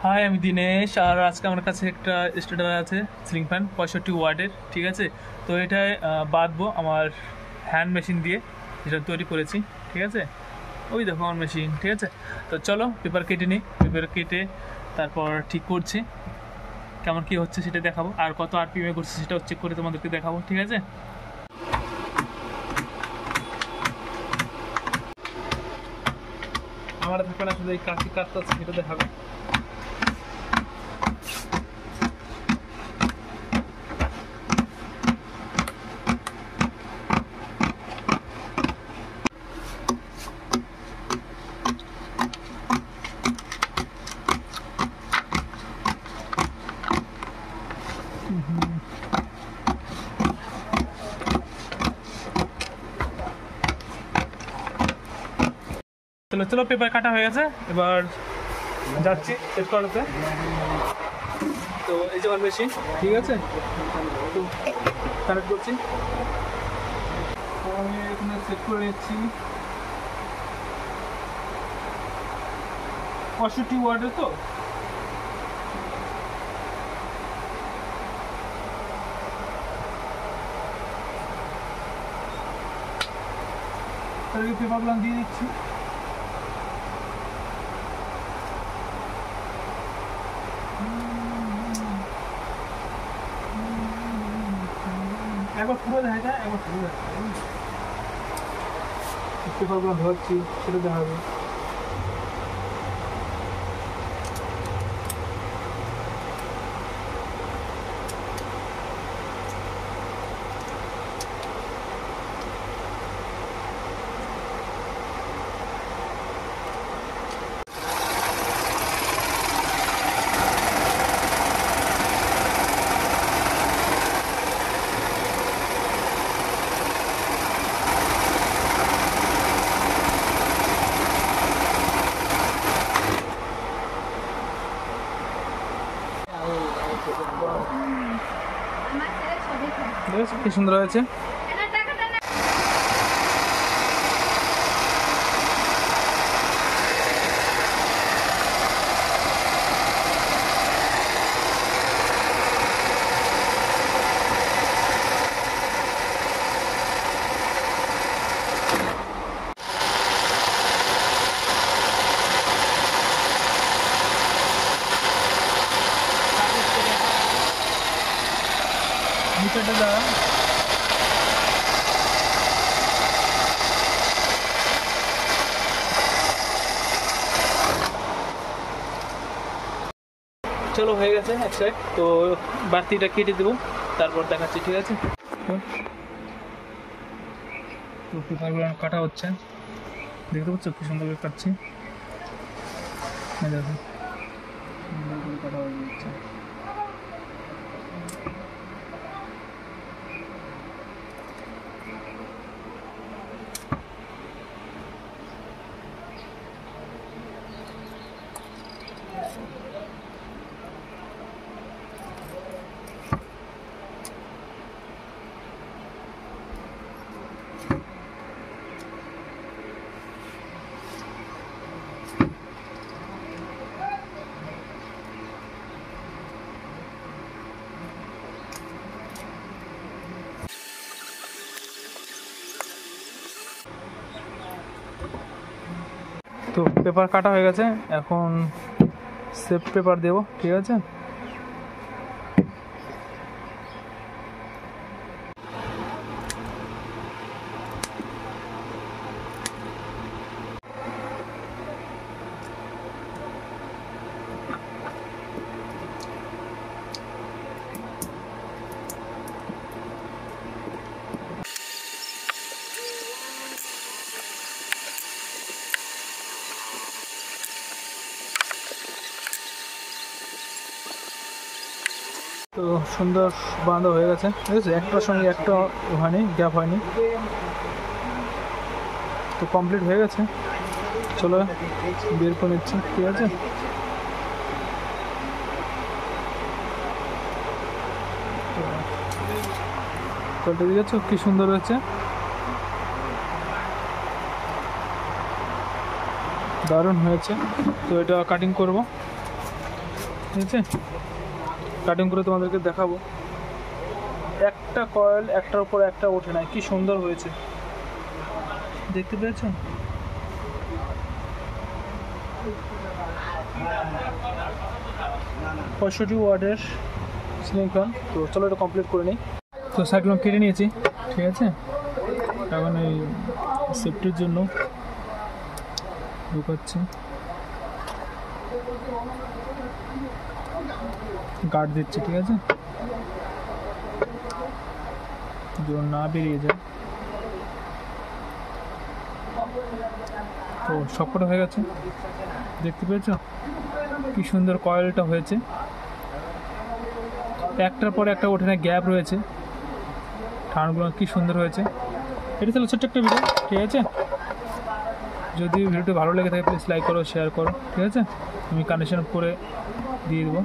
High, আমি দিনেশ। আর আজকে আমার কাছে একটা স্ট্যান্ডার আছে সিলিং ফ্যান 65 ওয়াটের, ঠিক আছে। তো এটায় বাঁধবো আমার হ্যান্ড মেশিন দিয়ে, যেটা তৈরি করেছি, ঠিক আছে। ওই দেখো আমার মেশিন, ঠিক আছে। তো চলো পেপার কেটে নিই, পেপার কেটে তারপর ঠিক করছি, কেমন কী হচ্ছে সেটা দেখাবো, আর কত আরপিএমে করছে সেটাও চেক করে তোমাদেরকে দেখাবো, ঠিক আছে। আমার থাকবে না, শুধু এই কাশি কাজটা আছে সেটা দেখাবে। চলো চলো, পেপার কাটা হয়ে গেছে, এবার যাচ্ছি সেট করাতে। তো এই যে আমার মেশিন, ঠিক আছে। তো কানেক্ট করছি, তো আমি এখানে সেট করে নিচ্ছি 65 ওয়াটের। তো পেপারগুলো দিয়ে দিচ্ছি। একবার পুরো দেখা যায়, একবার পুরো দেখা যায়, পেপারগুলো ধরছি সেটা দেখাবে। কি সুন্দর হয়েছে। মিটারটা দাও। চলো হয়ে গেছে এক সাইড, তো বাড়তিটা কেটে দেবো, তারপর দেখাচ্ছি, ঠিক আছে। তো পেপারগুলো কাটা হচ্ছে, দেখতে পাচ্ছ কি সুন্দর করে কাটছি, দেখো সুন্দর করে কাটা হয়ে যাচ্ছে। তো পেপার কাটা হয়ে গেছে, এখন সেফ পেপার দেবো, ঠিক আছে। তো সুন্দর বাঁধা হয়ে গেছে, ঠিক আছে। একটার সঙ্গে একটা হয়নি, গ্যাপ হয়নি, তো কমপ্লিট হয়ে গেছে। চলো বের করে নিচ্ছি, ঠিক আছে। কোয়ালিটি দেখেছো কি সুন্দর হয়েছে, দারুণ হয়েছে। তো এটা কাটিং করব, ঠিক আছে, কাটিং করে তোমাদেরকে দেখাবো। একটা কয়েল একটার উপর একটা ওঠে না, কি সুন্দর হয়েছে দেখতে পেয়েছো? 65 ওয়াটের সিলিং ফ্যান। তো চলো এটা কমপ্লিট করে নিই। তো সাইক্লোন কেটে নিয়েছি, ঠিক আছে। এখন এই সেফটির জন্য ঢুকাচ্ছি, গার্ড দিচ্ছি, ঠিক আছে, যেন না বেরিয়ে যায়। তো সবকটা হয়ে গেছে, দেখতে পেয়েছো কি সুন্দর কয়েলটা হয়েছে। একটার পর একটা ওঠে না, গ্যাপ রয়েছে, টার্নগুলো কি সুন্দর হয়েছে। এটা ছিল ছোট্ট একটা ভিডিও, ঠিক আছে। যদি ভিডিওটি ভালো লেগে থাকে প্লিজ লাইক করো, শেয়ার করো, ঠিক আছে। আমি কানেকশন করে দিয়ে দেবো।